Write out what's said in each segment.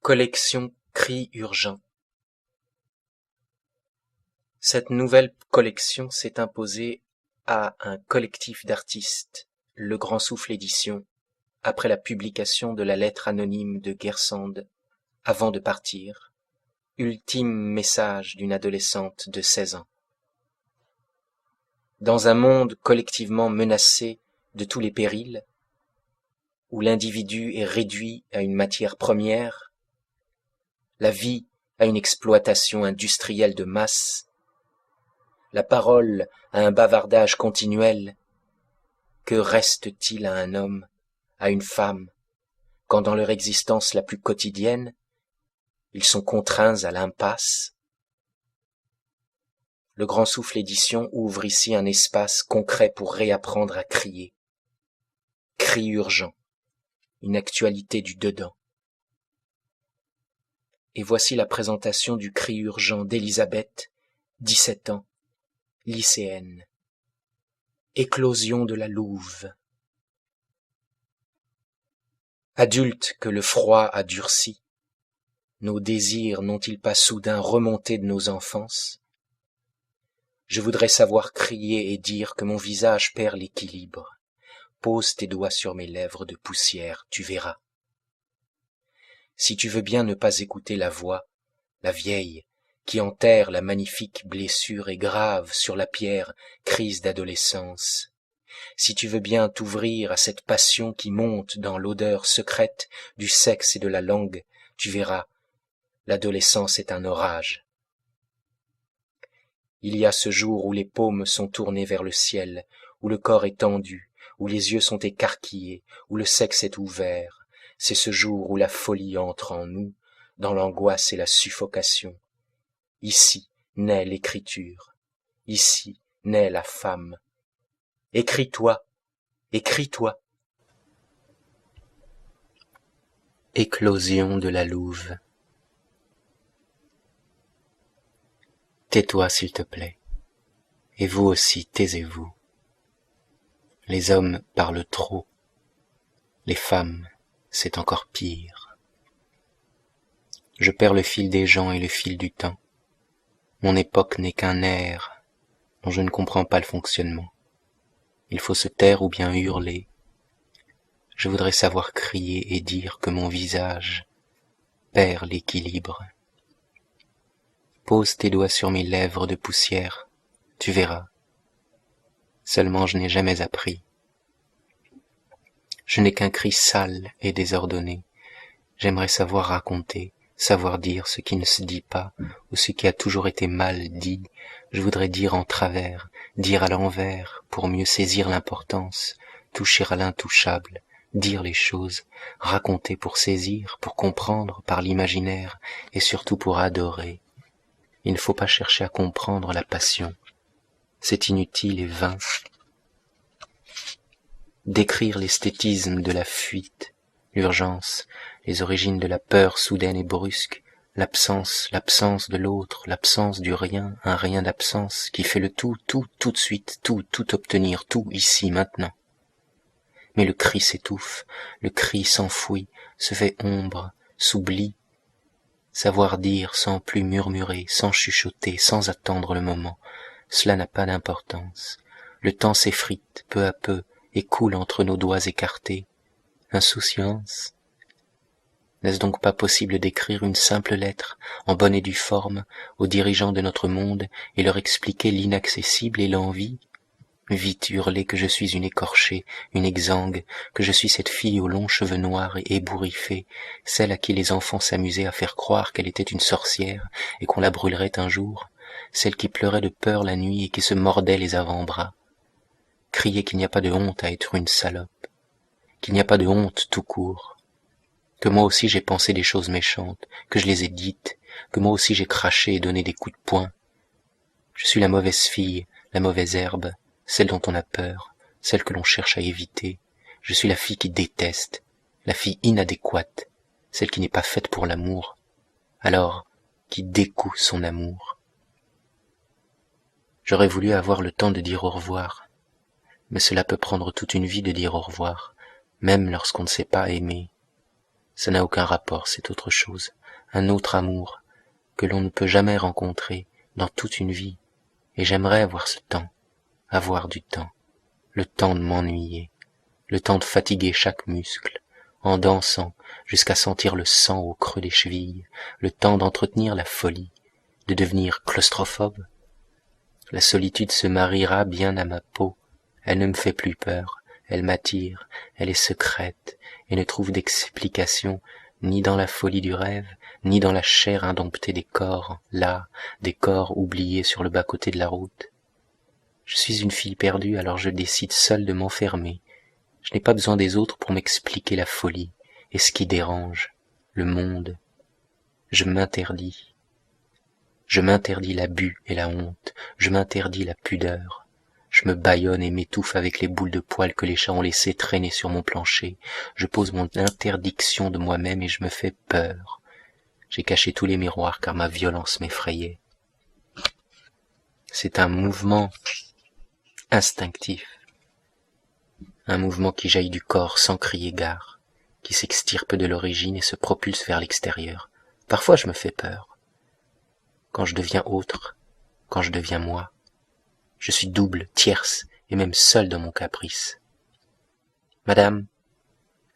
Collection Cris urgents. Cette nouvelle collection s'est imposée à un collectif d'artistes, Le Grand Souffle Éditions, après la publication de la lettre anonyme de Gersand, avant de partir, ultime message d'une adolescente de 16 ans. Dans un monde collectivement menacé de tous les périls, où l'individu est réduit à une matière première, la vie à une exploitation industrielle de masse, la parole à un bavardage continuel, que reste-t-il à un homme, à une femme, quand dans leur existence la plus quotidienne, ils sont contraints à l'impasse? Le Grand Souffle Édition ouvre ici un espace concret pour réapprendre à crier. Cri urgent, une actualité du dedans. Et voici la présentation du cri urgent d'Elisabeth, 17 ans, lycéenne. Éclosion de la louve. Adulte que le froid a durci, nos désirs n'ont-ils pas soudain remonté de nos enfances? Je voudrais savoir crier et dire que mon visage perd l'équilibre. Pose tes doigts sur mes lèvres de poussière, tu verras. Si tu veux bien ne pas écouter la voix, la vieille, qui enterre la magnifique blessure et grave sur la pierre crise d'adolescence. Si tu veux bien t'ouvrir à cette passion qui monte dans l'odeur secrète du sexe et de la langue, tu verras, l'adolescence est un orage. Il y a ce jour où les paumes sont tournées vers le ciel, où le corps est tendu, où les yeux sont écarquillés, où le sexe est ouvert. C'est ce jour où la folie entre en nous, dans l'angoisse et la suffocation. Ici naît l'écriture, ici naît la femme. Écris-toi, écris-toi. Éclosion de la louve. Tais-toi s'il te plaît, et vous aussi taisez-vous. Les hommes parlent trop, les femmes c'est encore pire. Je perds le fil des gens et le fil du temps. Mon époque n'est qu'un air dont je ne comprends pas le fonctionnement. Il faut se taire ou bien hurler. Je voudrais savoir crier et dire que mon visage perd l'équilibre. Pose tes doigts sur mes lèvres de poussière, tu verras. Seulement je n'ai jamais appris. Je n'ai qu'un cri sale et désordonné. J'aimerais savoir raconter, savoir dire ce qui ne se dit pas ou ce qui a toujours été mal dit. Je voudrais dire en travers, dire à l'envers pour mieux saisir l'importance, toucher à l'intouchable, dire les choses, raconter pour saisir, pour comprendre par l'imaginaire et surtout pour adorer. Il ne faut pas chercher à comprendre la passion. C'est inutile et vain. Décrire l'esthétisme de la fuite, l'urgence, les origines de la peur soudaine et brusque, l'absence de l'autre, l'absence du rien, un rien d'absence qui fait le tout de suite, tout obtenir, tout ici, maintenant. Mais le cri s'étouffe, le cri s'enfouit, se fait ombre, s'oublie. Savoir dire sans plus murmurer, sans chuchoter, sans attendre le moment, cela n'a pas d'importance. Le temps s'effrite peu à peu et coule entre nos doigts écartés. Insouciance. N'est-ce donc pas possible d'écrire une simple lettre, en bonne et due forme, aux dirigeants de notre monde et leur expliquer l'inaccessible et l'envie? Vite hurler que je suis une écorchée, une exsangue, que je suis cette fille aux longs cheveux noirs et ébouriffés, celle à qui les enfants s'amusaient à faire croire qu'elle était une sorcière et qu'on la brûlerait un jour, celle qui pleurait de peur la nuit et qui se mordait les avant-bras. Crier qu'il n'y a pas de honte à être une salope, qu'il n'y a pas de honte tout court, que moi aussi j'ai pensé des choses méchantes, que je les ai dites, que moi aussi j'ai craché et donné des coups de poing. Je suis la mauvaise fille, la mauvaise herbe, celle dont on a peur, celle que l'on cherche à éviter. Je suis la fille qui déteste, la fille inadéquate, celle qui n'est pas faite pour l'amour, alors qui découd son amour. J'aurais voulu avoir le temps de dire au revoir, mais cela peut prendre toute une vie de dire au revoir, même lorsqu'on ne sait pas aimer. Ça n'a aucun rapport, c'est autre chose, un autre amour que l'on ne peut jamais rencontrer dans toute une vie, et j'aimerais avoir ce temps, avoir du temps, le temps de m'ennuyer, le temps de fatiguer chaque muscle, en dansant jusqu'à sentir le sang au creux des chevilles, le temps d'entretenir la folie, de devenir claustrophobe. La solitude se mariera bien à ma peau, elle ne me fait plus peur, elle m'attire, elle est secrète, et ne trouve d'explication ni dans la folie du rêve, ni dans la chair indomptée des corps, là, des corps oubliés sur le bas-côté de la route. Je suis une fille perdue, alors je décide seule de m'enfermer. Je n'ai pas besoin des autres pour m'expliquer la folie et ce qui dérange, le monde. Je m'interdis. Je m'interdis l'abus et la honte, je m'interdis la pudeur. Je me bâillonne et m'étouffe avec les boules de poils que les chats ont laissé traîner sur mon plancher. Je pose mon interdiction de moi-même et je me fais peur. J'ai caché tous les miroirs car ma violence m'effrayait. C'est un mouvement instinctif, un mouvement qui jaillit du corps sans crier gare, qui s'extirpe de l'origine et se propulse vers l'extérieur. Parfois je me fais peur. Quand je deviens autre, quand je deviens moi, je suis double, tierce et même seule dans mon caprice. Madame,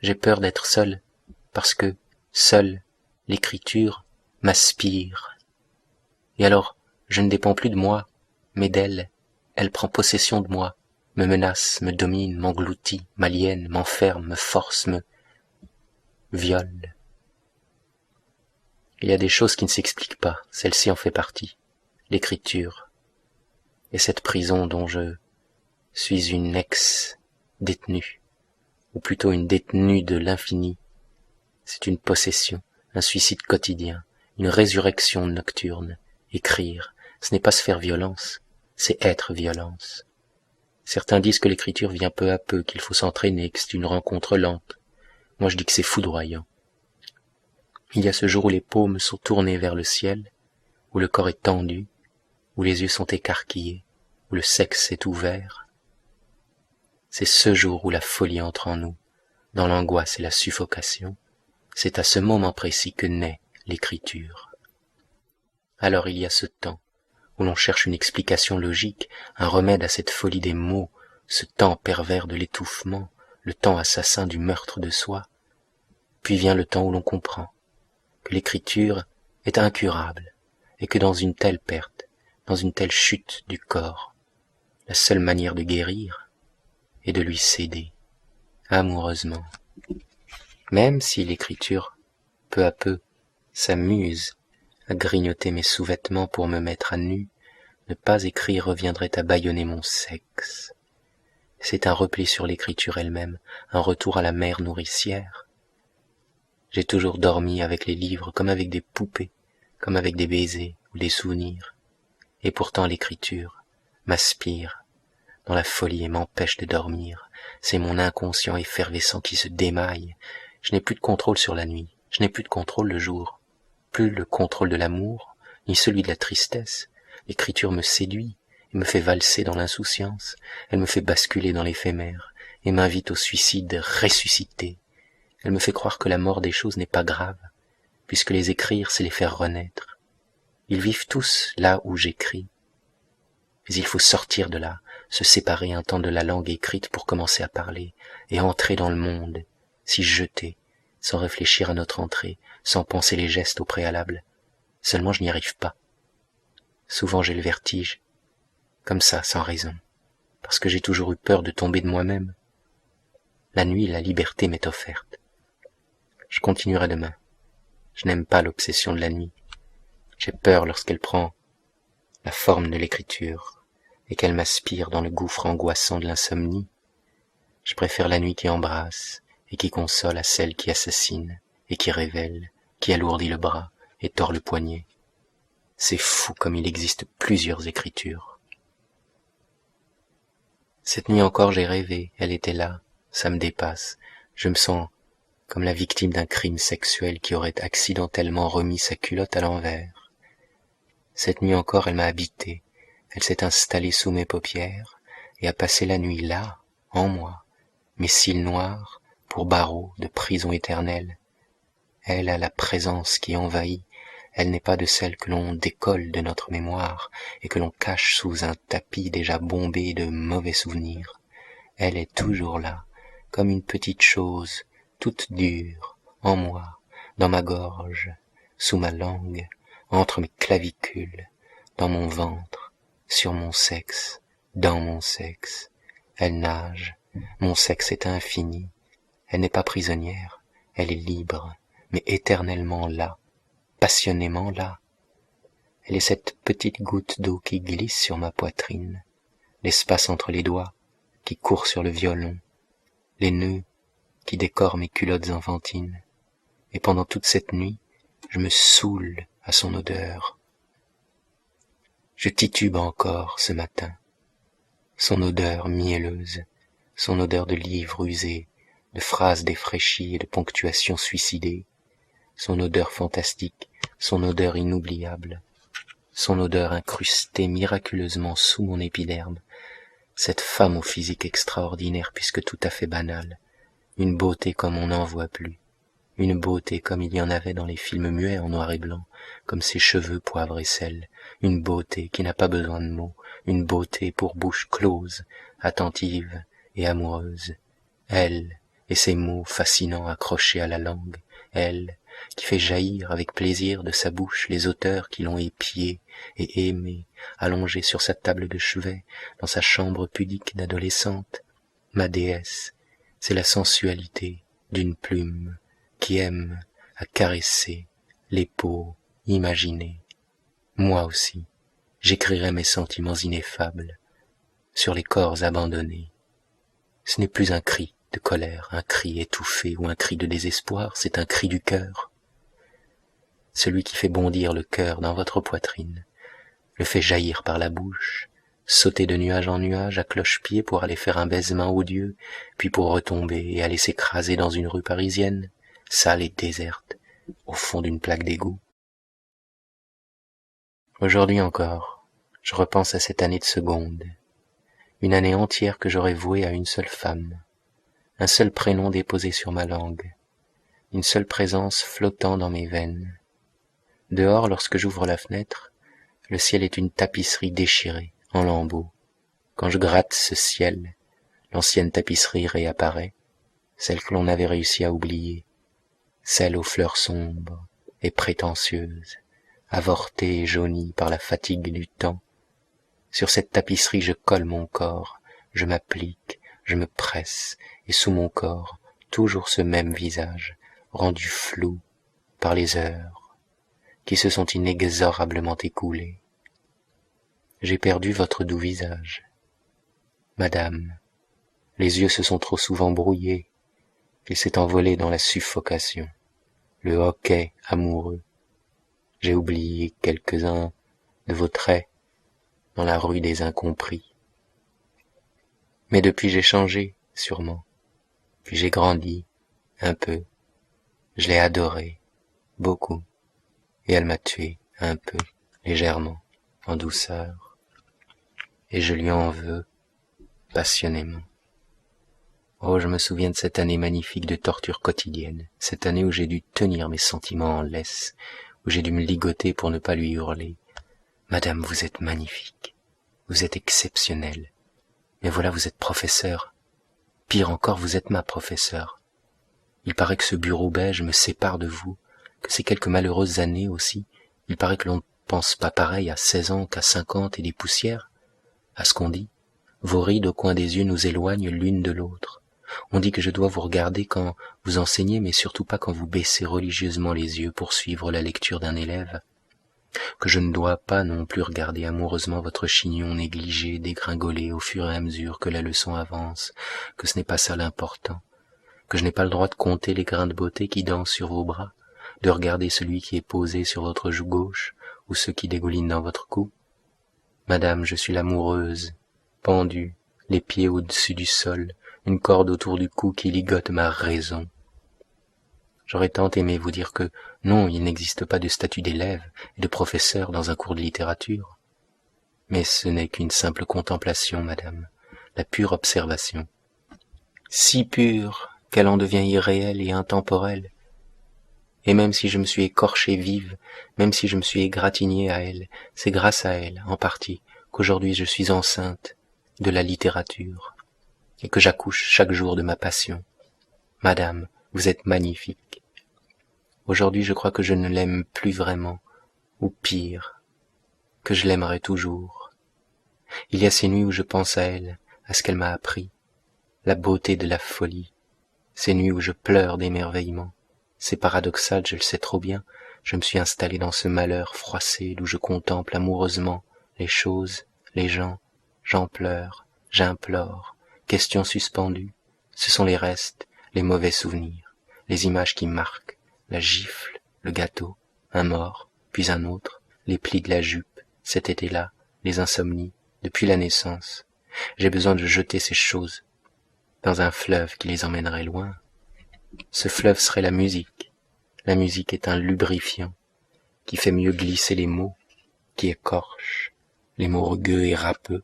j'ai peur d'être seule, parce que, seule, l'écriture m'aspire. Et alors, je ne dépends plus de moi, mais d'elle. Elle prend possession de moi, me menace, me domine, m'engloutit, m'aliène, m'enferme, me force, me viole. Il y a des choses qui ne s'expliquent pas, celle-ci en fait partie. L'écriture. Et cette prison dont je suis une ex-détenue, ou plutôt une détenue de l'infini, c'est une possession, un suicide quotidien, une résurrection nocturne. Écrire, ce n'est pas se faire violence, c'est être violence. Certains disent que l'écriture vient peu à peu, qu'il faut s'entraîner, que c'est une rencontre lente. Moi je dis que c'est foudroyant. Il y a ce jour où les paumes sont tournées vers le ciel, où le corps est tendu, où les yeux sont écarquillés, où le sexe est ouvert. C'est ce jour où la folie entre en nous, dans l'angoisse et la suffocation. C'est à ce moment précis que naît l'écriture. Alors il y a ce temps, où l'on cherche une explication logique, un remède à cette folie des mots, ce temps pervers de l'étouffement, le temps assassin du meurtre de soi. Puis vient le temps où l'on comprend que l'écriture est incurable, et que dans une telle perte, dans une telle chute du corps, la seule manière de guérir est de lui céder, amoureusement. Même si l'écriture, peu à peu, s'amuse à grignoter mes sous-vêtements pour me mettre à nu, ne pas écrire reviendrait à bâillonner mon sexe. C'est un repli sur l'écriture elle-même, un retour à la mère nourricière. J'ai toujours dormi avec les livres comme avec des poupées, comme avec des baisers ou des souvenirs. Et pourtant l'écriture m'aspire dans la folie et m'empêche de dormir. C'est mon inconscient effervescent qui se démaille. Je n'ai plus de contrôle sur la nuit, je n'ai plus de contrôle le jour, plus le contrôle de l'amour, ni celui de la tristesse. L'écriture me séduit et me fait valser dans l'insouciance, elle me fait basculer dans l'éphémère et m'invite au suicide ressuscité. Elle me fait croire que la mort des choses n'est pas grave, puisque les écrire, c'est les faire renaître. Ils vivent tous là où j'écris. Mais il faut sortir de là, se séparer un temps de la langue écrite pour commencer à parler, et entrer dans le monde, s'y jeter, sans réfléchir à notre entrée, sans penser les gestes au préalable. Seulement je n'y arrive pas. Souvent j'ai le vertige, comme ça, sans raison, parce que j'ai toujours eu peur de tomber de moi-même. La nuit, la liberté m'est offerte. Je continuerai demain. Je n'aime pas l'obsession de la nuit. J'ai peur lorsqu'elle prend la forme de l'écriture et qu'elle m'aspire dans le gouffre angoissant de l'insomnie. Je préfère la nuit qui embrasse et qui console à celle qui assassine et qui révèle, qui alourdit le bras et tord le poignet. C'est fou comme il existe plusieurs écritures. Cette nuit encore j'ai rêvé, elle était là, ça me dépasse. Je me sens comme la victime d'un crime sexuel qui aurait accidentellement remis sa culotte à l'envers. Cette nuit encore elle m'a habité, elle s'est installée sous mes paupières et a passé la nuit là, en moi, mes cils noirs pour barreaux de prison éternelle. Elle a la présence qui envahit, elle n'est pas de celles que l'on décolle de notre mémoire et que l'on cache sous un tapis déjà bombé de mauvais souvenirs. Elle est toujours là, comme une petite chose, toute dure, en moi, dans ma gorge, sous ma langue, entre mes clavicules, dans mon ventre, sur mon sexe, dans mon sexe. Elle nage, mon sexe est infini. Elle n'est pas prisonnière, elle est libre, mais éternellement là, passionnément là. Elle est cette petite goutte d'eau qui glisse sur ma poitrine, l'espace entre les doigts, qui court sur le violon, les nœuds qui décorent mes culottes enfantines. Et pendant toute cette nuit, je me saoule à son odeur. Je titube encore ce matin. Son odeur mielleuse, son odeur de livres usés, de phrases défraîchies et de ponctuations suicidées, son odeur fantastique, son odeur inoubliable, son odeur incrustée miraculeusement sous mon épiderme, cette femme au physique extraordinaire puisque tout à fait banal, une beauté comme on n'en voit plus, une beauté comme il y en avait dans les films muets en noir et blanc, comme ses cheveux poivre et sel, une beauté qui n'a pas besoin de mots, une beauté pour bouche close, attentive et amoureuse, elle et ses mots fascinants accrochés à la langue, elle qui fait jaillir avec plaisir de sa bouche les auteurs qui l'ont épiée et aimée, allongée sur sa table de chevet, dans sa chambre pudique d'adolescente. Ma déesse, c'est la sensualité d'une plume qui aime à caresser les peaux imaginées. Moi aussi, j'écrirai mes sentiments ineffables sur les corps abandonnés. Ce n'est plus un cri de colère, un cri étouffé ou un cri de désespoir, c'est un cri du cœur. Celui qui fait bondir le cœur dans votre poitrine, le fait jaillir par la bouche, sauter de nuage en nuage à cloche-pied pour aller faire un baisement odieux, puis pour retomber et aller s'écraser dans une rue parisienne, sale et déserte, au fond d'une plaque d'égout. Aujourd'hui encore, je repense à cette année de seconde, une année entière que j'aurais vouée à une seule femme, un seul prénom déposé sur ma langue, une seule présence flottant dans mes veines. Dehors, lorsque j'ouvre la fenêtre, le ciel est une tapisserie déchirée, en lambeaux. Quand je gratte ce ciel, l'ancienne tapisserie réapparaît, celle que l'on avait réussi à oublier, celle aux fleurs sombres et prétentieuses, avortée et jaunie par la fatigue du temps. Sur cette tapisserie je colle mon corps, je m'applique, je me presse, et sous mon corps, toujours ce même visage, rendu flou par les heures qui se sont inexorablement écoulées. J'ai perdu votre doux visage. Madame, les yeux se sont trop souvent brouillés, il s'est envolé dans la suffocation, le hoquet amoureux. J'ai oublié quelques-uns de vos traits dans la rue des incompris. Mais depuis j'ai changé, sûrement, puis j'ai grandi, un peu, je l'ai adorée, beaucoup, et elle m'a tué, un peu, légèrement, en douceur, et je lui en veux, passionnément. Oh, je me souviens de cette année magnifique de torture quotidienne, cette année où j'ai dû tenir mes sentiments en laisse, où j'ai dû me ligoter pour ne pas lui hurler. Madame, vous êtes magnifique, vous êtes exceptionnelle, mais voilà, vous êtes professeur. Pire encore, vous êtes ma professeure. Il paraît que ce bureau beige me sépare de vous, que ces quelques malheureuses années aussi, il paraît que l'on ne pense pas pareil à 16 ans qu'à 50 et des poussières. À ce qu'on dit, vos rides au coin des yeux nous éloignent l'une de l'autre. On dit que je dois vous regarder quand vous enseignez, mais surtout pas quand vous baissez religieusement les yeux pour suivre la lecture d'un élève. Que je ne dois pas non plus regarder amoureusement votre chignon négligé dégringoler au fur et à mesure que la leçon avance, que ce n'est pas ça l'important, que je n'ai pas le droit de compter les grains de beauté qui dansent sur vos bras, de regarder celui qui est posé sur votre joue gauche ou ceux qui dégoulinent dans votre cou. Madame, je suis l'amoureuse, pendue, les pieds au-dessus du sol, une corde autour du cou qui ligote ma raison. J'aurais tant aimé vous dire que non, il n'existe pas de statut d'élève et de professeur dans un cours de littérature. Mais ce n'est qu'une simple contemplation, madame, la pure observation. Si pure qu'elle en devient irréelle et intemporelle. Et même si je me suis écorchée vive, même si je me suis égratignée à elle, c'est grâce à elle, en partie, qu'aujourd'hui je suis enceinte de la littérature, et que j'accouche chaque jour de ma passion. Madame, vous êtes magnifique. Aujourd'hui je crois que je ne l'aime plus vraiment, ou pire, que je l'aimerai toujours. Il y a ces nuits où je pense à elle, à ce qu'elle m'a appris, la beauté de la folie, ces nuits où je pleure d'émerveillement. C'est paradoxal, je le sais trop bien, je me suis installé dans ce malheur froissé d'où je contemple amoureusement les choses, les gens, j'en pleure, j'implore, questions suspendues, ce sont les restes, les mauvais souvenirs, les images qui marquent, la gifle, le gâteau, un mort, puis un autre, les plis de la jupe, cet été-là, les insomnies, depuis la naissance. J'ai besoin de jeter ces choses dans un fleuve qui les emmènerait loin. Ce fleuve serait la musique. La musique est un lubrifiant qui fait mieux glisser les mots, qui écorche les mots rugueux et râpeux.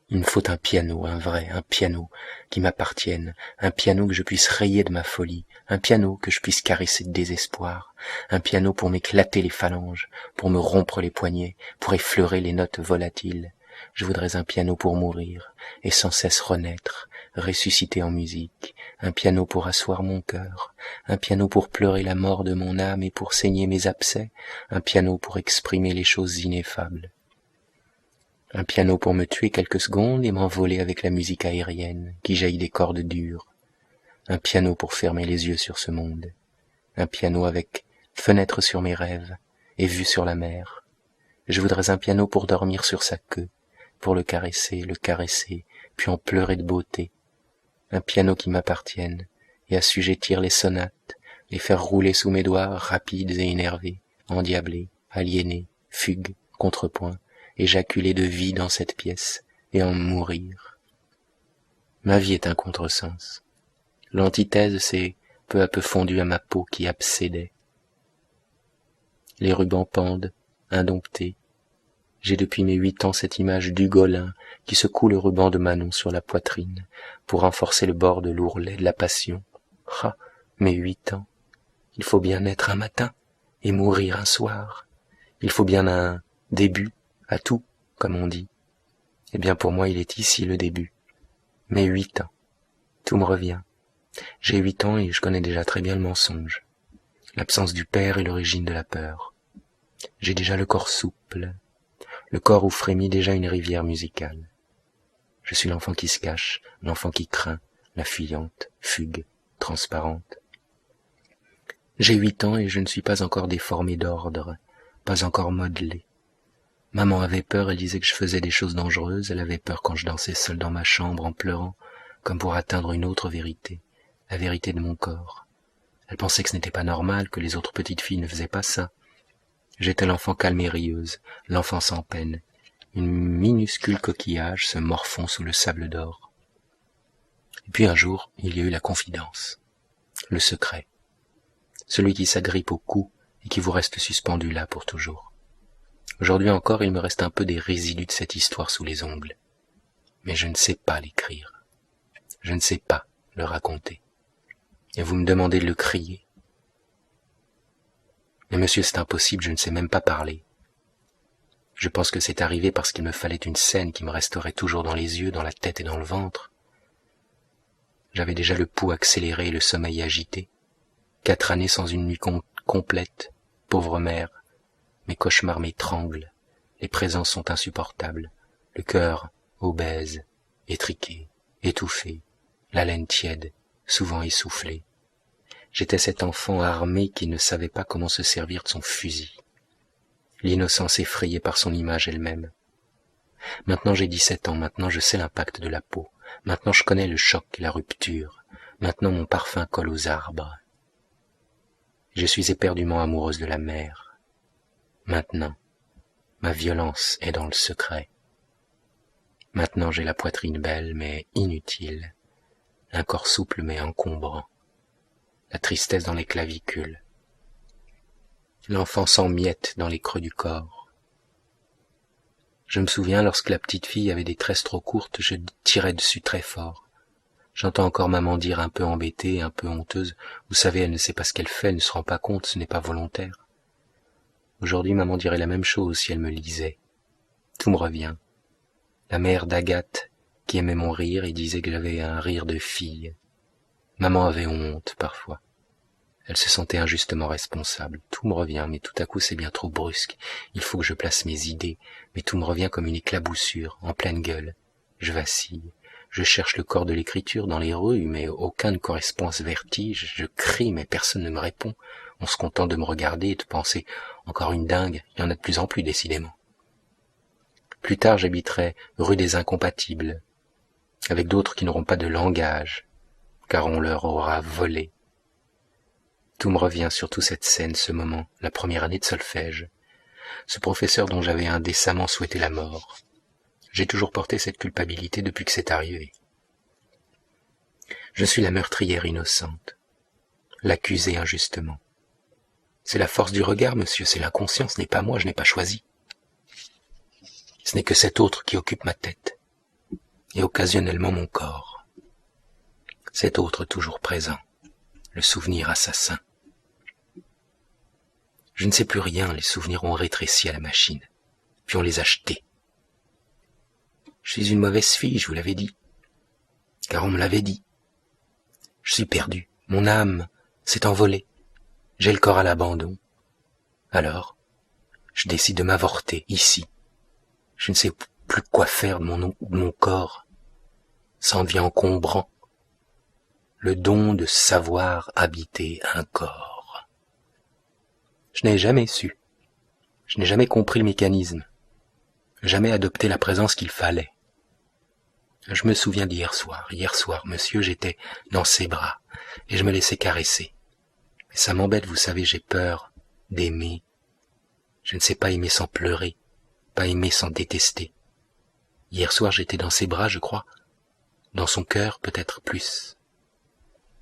Il me faut un piano, un vrai, un piano qui m'appartienne, un piano que je puisse rayer de ma folie, un piano que je puisse caresser de désespoir, un piano pour m'éclater les phalanges, pour me rompre les poignets, pour effleurer les notes volatiles. Je voudrais un piano pour mourir et sans cesse renaître, ressusciter en musique, un piano pour asseoir mon cœur, un piano pour pleurer la mort de mon âme et pour saigner mes abcès, un piano pour exprimer les choses ineffables. Un piano pour me tuer quelques secondes et m'envoler avec la musique aérienne qui jaillit des cordes dures. Un piano pour fermer les yeux sur ce monde. Un piano avec fenêtre sur mes rêves et vue sur la mer. Je voudrais un piano pour dormir sur sa queue, pour le caresser, puis en pleurer de beauté. Un piano qui m'appartienne et assujettir les sonates, les faire rouler sous mes doigts rapides et énervés, endiablés, aliénés, fugues, contrepoint, éjaculer de vie dans cette pièce et en mourir. Ma vie est un contresens. L'antithèse s'est peu à peu fondue à ma peau qui absédait. Les rubans pendent, indomptés. J'ai depuis mes 8 ans cette image d'Hugolin qui secoue le ruban de Manon sur la poitrine pour renforcer le bord de l'ourlet de la passion. Ah, mes 8 ans. Il faut bien naître un matin et mourir un soir. Il faut bien un début à tout, comme on dit. Eh bien pour moi il est ici le début. Mes 8 ans. Tout me revient. J'ai 8 ans et je connais déjà très bien le mensonge. L'absence du père est l'origine de la peur. J'ai déjà le corps souple, le corps où frémit déjà une rivière musicale. Je suis l'enfant qui se cache, l'enfant qui craint, la fuyante, fugue, transparente. J'ai 8 ans et je ne suis pas encore déformé d'ordre, pas encore modelé. Maman avait peur, elle disait que je faisais des choses dangereuses, elle avait peur quand je dansais seul dans ma chambre en pleurant, comme pour atteindre une autre vérité, la vérité de mon corps. Elle pensait que ce n'était pas normal, que les autres petites filles ne faisaient pas ça. J'étais l'enfant calme et rieuse, l'enfant sans peine, une minuscule coquillage se morfond sous le sable d'or. Et puis un jour, il y a eu la confidence, le secret, celui qui s'agrippe au cou et qui vous reste suspendu là pour toujours. Aujourd'hui encore, il me reste un peu des résidus de cette histoire sous les ongles, mais je ne sais pas l'écrire, je ne sais pas le raconter, et vous me demandez de le crier. Mais monsieur, c'est impossible, je ne sais même pas parler. Je pense que c'est arrivé parce qu'il me fallait une scène qui me resterait toujours dans les yeux, dans la tête et dans le ventre. J'avais déjà le pouls accéléré et le sommeil agité. 4 années sans une nuit complète, pauvre mère. Mes cauchemars m'étranglent, les présences sont insupportables, le cœur obèse, étriqué, étouffé, l'haleine tiède, souvent essoufflée. J'étais cet enfant armé qui ne savait pas comment se servir de son fusil. L'innocence effrayée par son image elle-même. Maintenant j'ai 17 ans, maintenant je sais l'impact de la peau, maintenant je connais le choc et la rupture, maintenant mon parfum colle aux arbres. Je suis éperdument amoureuse de la mer. Maintenant, ma violence est dans le secret. Maintenant j'ai la poitrine belle mais inutile, un corps souple mais encombrant, la tristesse dans les clavicules, l'enfant sans miettes dans les creux du corps. Je me souviens, lorsque la petite fille avait des tresses trop courtes, je tirais dessus très fort. J'entends encore maman dire un peu embêtée, un peu honteuse, « Vous savez, elle ne sait pas ce qu'elle fait, elle ne se rend pas compte, ce n'est pas volontaire. » Aujourd'hui, maman dirait la même chose si elle me lisait. Tout me revient. La mère d'Agathe, qui aimait mon rire et disait que j'avais un rire de fille. Maman avait honte, parfois. Elle se sentait injustement responsable. Tout me revient, mais tout à coup c'est bien trop brusque. Il faut que je place mes idées, mais tout me revient comme une éclaboussure, en pleine gueule. Je vacille. Je cherche le corps de l'écriture dans les rues, mais aucun ne correspond à ce vertige. Je crie, mais personne ne me répond. On se contente de me regarder et de penser « Encore une dingue, il y en a de plus en plus, décidément. » Plus tard, j'habiterai rue des Incompatibles, avec d'autres qui n'auront pas de langage, car on leur aura volé. Tout me revient, surtout cette scène, ce moment, la première année de solfège. Ce professeur dont j'avais indécemment souhaité la mort. J'ai toujours porté cette culpabilité depuis que c'est arrivé. Je suis la meurtrière innocente, l'accusée injustement. C'est la force du regard, monsieur, c'est l'inconscient, ce n'est pas moi, je n'ai pas choisi. Ce n'est que cet autre qui occupe ma tête, et occasionnellement mon corps. Cet autre toujours présent, le souvenir assassin. Je ne sais plus rien, les souvenirs ont rétréci à la machine, puis on les a jetés. Je suis une mauvaise fille, je vous l'avais dit, car on me l'avait dit. Je suis perdu, mon âme s'est envolée, j'ai le corps à l'abandon. Alors, je décide de m'avorter, ici. Je ne sais plus quoi faire de mon corps. Ça en devient encombrant. Le don de savoir habiter un corps. Je n'ai jamais su. Je n'ai jamais compris le mécanisme. Jamais adopté la présence qu'il fallait. Je me souviens d'hier soir. Hier soir, monsieur, j'étais dans ses bras et je me laissais caresser. Mais ça m'embête, vous savez, j'ai peur d'aimer. Je ne sais pas aimer sans pleurer, pas aimer sans détester. Hier soir, j'étais dans ses bras, je crois. Dans son cœur, peut-être plus.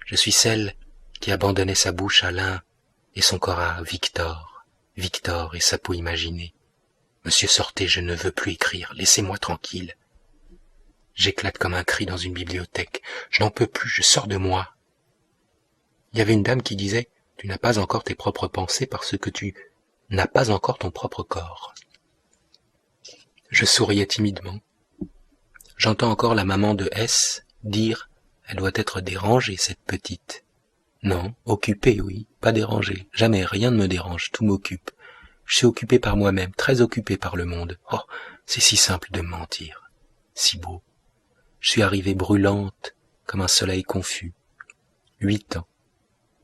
Je suis celle qui abandonnait sa bouche à l'un et son corps à Victor. Victor et sa peau imaginée. Monsieur, sortez, je ne veux plus écrire, laissez-moi tranquille. J'éclate comme un cri dans une bibliothèque. Je n'en peux plus, je sors de moi. Il y avait une dame qui disait, tu n'as pas encore tes propres pensées parce que tu n'as pas encore ton propre corps. Je souriais timidement. J'entends encore la maman de S dire, elle doit être dérangée, cette petite. Non, occupée, oui, pas dérangée. Jamais, rien ne me dérange, tout m'occupe. Je suis occupé par moi-même, très occupé par le monde. Oh, c'est si simple de mentir. Si beau. Je suis arrivée brûlante, comme un soleil confus. 8 ans.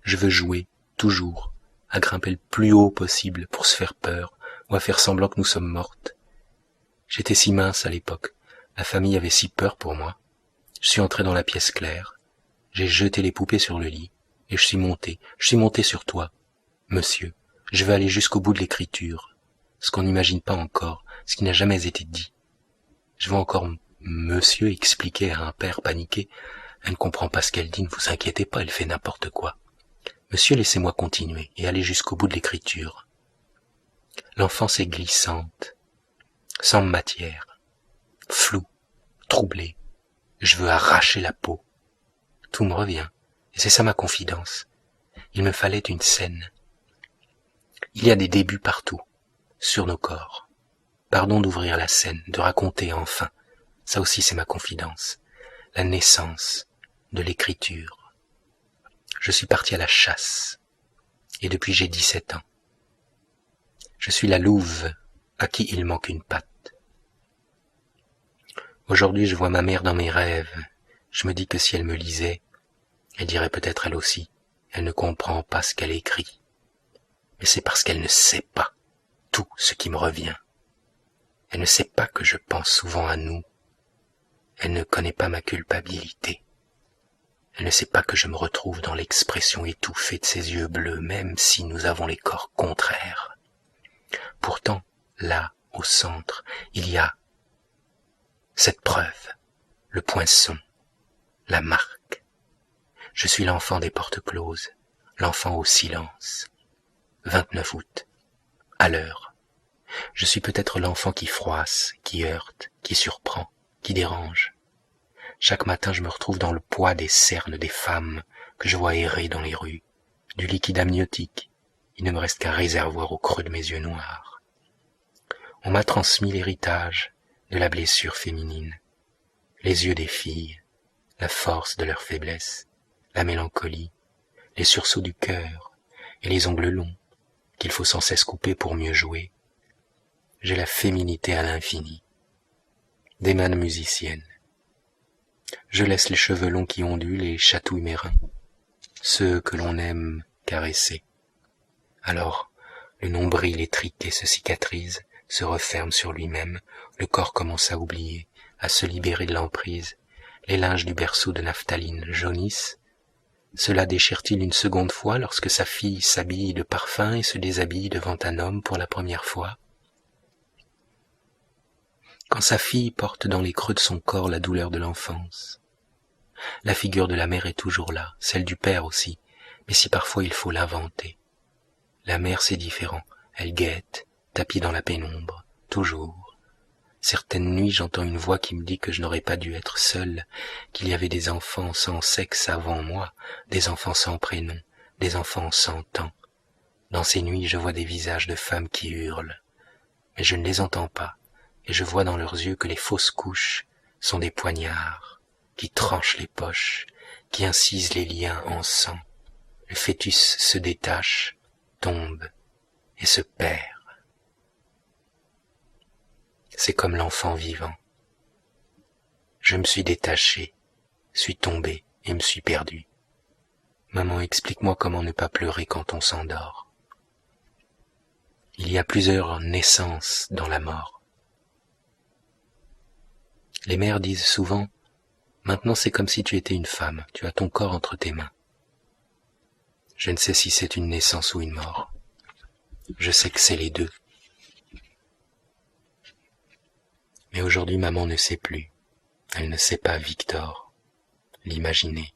Je veux jouer, toujours, à grimper le plus haut possible pour se faire peur, ou à faire semblant que nous sommes mortes. J'étais si mince à l'époque. La famille avait si peur pour moi. Je suis entré dans la pièce claire. J'ai jeté les poupées sur le lit. Et je suis monté sur toi. Monsieur, je veux aller jusqu'au bout de l'écriture. Ce qu'on n'imagine pas encore, ce qui n'a jamais été dit. Je veux encore, monsieur, expliquer à un père paniqué. Elle ne comprend pas ce qu'elle dit, ne vous inquiétez pas, elle fait n'importe quoi. Monsieur, laissez-moi continuer et aller jusqu'au bout de l'écriture. L'enfance est glissante, sans matière, floue, troublée. Je veux arracher la peau. Tout me revient, et c'est ça ma confidence. Il me fallait une scène. Il y a des débuts partout, sur nos corps. Pardon d'ouvrir la scène, de raconter enfin. Ça aussi c'est ma confidence. La naissance de l'écriture. Je suis parti à la chasse, et depuis j'ai 17 ans. Je suis la louve à qui il manque une patte. Aujourd'hui je vois ma mère dans mes rêves. Je me dis que si elle me lisait, elle dirait peut-être elle aussi, elle ne comprend pas ce qu'elle écrit. Mais c'est parce qu'elle ne sait pas tout ce qui me revient. Elle ne sait pas que je pense souvent à nous. Elle ne connaît pas ma culpabilité. Elle ne sait pas que je me retrouve dans l'expression étouffée de ses yeux bleus, même si nous avons les corps contraires. Pourtant, là, au centre, il y a cette preuve, le poinçon, la marque. Je suis l'enfant des portes closes, l'enfant au silence. 29 août, à l'heure. Je suis peut-être l'enfant qui froisse, qui heurte, qui surprend, qui dérange. Chaque matin je me retrouve dans le poids des cernes des femmes que je vois errer dans les rues, du liquide amniotique. Il ne me reste qu'un réservoir au creux de mes yeux noirs. On m'a transmis l'héritage de la blessure féminine, les yeux des filles, la force de leur faiblesse, la mélancolie, les sursauts du cœur et les ongles longs qu'il faut sans cesse couper pour mieux jouer. J'ai la féminité à l'infini, des mains de musicienne. Je laisse les cheveux longs qui ondulent et chatouillent mes reins, ceux que l'on aime caresser. Alors, le nombril étriqué se cicatrise, se referme sur lui-même, le corps commence à oublier, à se libérer de l'emprise. Les linges du berceau de naphtaline jaunissent. Cela déchire-t-il une seconde fois lorsque sa fille s'habille de parfum et se déshabille devant un homme pour la première fois? Quand sa fille porte dans les creux de son corps la douleur de l'enfance. La figure de la mère est toujours là, celle du père aussi, mais si parfois il faut l'inventer. La mère c'est différent, elle guette, tapie dans la pénombre, toujours. Certaines nuits j'entends une voix qui me dit que je n'aurais pas dû être seule, qu'il y avait des enfants sans sexe avant moi, des enfants sans prénom, des enfants sans temps. Dans ces nuits je vois des visages de femmes qui hurlent, mais je ne les entends pas, et je vois dans leurs yeux que les fausses couches sont des poignards, qui tranchent les poches, qui incisent les liens en sang. Le fœtus se détache, tombe et se perd. C'est comme l'enfant vivant. Je me suis détaché, suis tombé et me suis perdu. Maman, explique-moi comment ne pas pleurer quand on s'endort. Il y a plusieurs naissances dans la mort. Les mères disent souvent « Maintenant c'est comme si tu étais une femme, tu as ton corps entre tes mains. » Je ne sais si c'est une naissance ou une mort. Je sais que c'est les deux. Mais aujourd'hui, maman ne sait plus. Elle ne sait pas Victor, l'imaginer.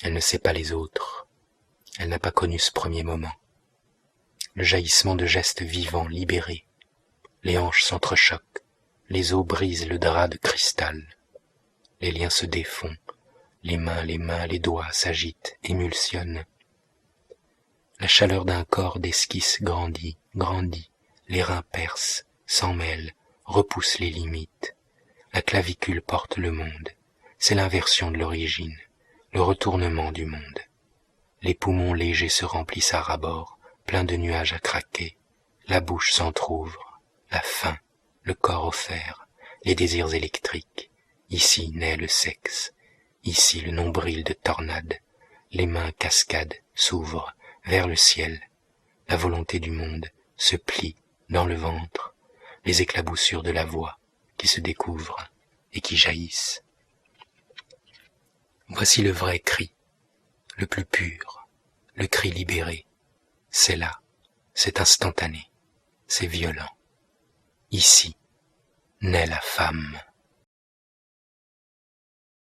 Elle ne sait pas les autres. Elle n'a pas connu ce premier moment. Le jaillissement de gestes vivants, libérés. Les hanches s'entrechoquent. Les os brisent le drap de cristal. Les liens se défont. Les mains, les doigts s'agitent, émulsionnent. La chaleur d'un corps d'esquisse grandit. Les reins percent, s'en mêlent, repoussent les limites. La clavicule porte le monde. C'est l'inversion de l'origine, le retournement du monde. Les poumons légers se remplissent à ras-bord, pleins de nuages à craquer. La bouche s'entr'ouvre, la faim, le corps offert, les désirs électriques. Ici naît le sexe. Ici le nombril de tornade, les mains cascadent, s'ouvrent vers le ciel. La volonté du monde se plie dans le ventre, les éclaboussures de la voix qui se découvrent et qui jaillissent. Voici le vrai cri, le plus pur, le cri libéré. C'est là, c'est instantané, c'est violent. Ici naît la femme.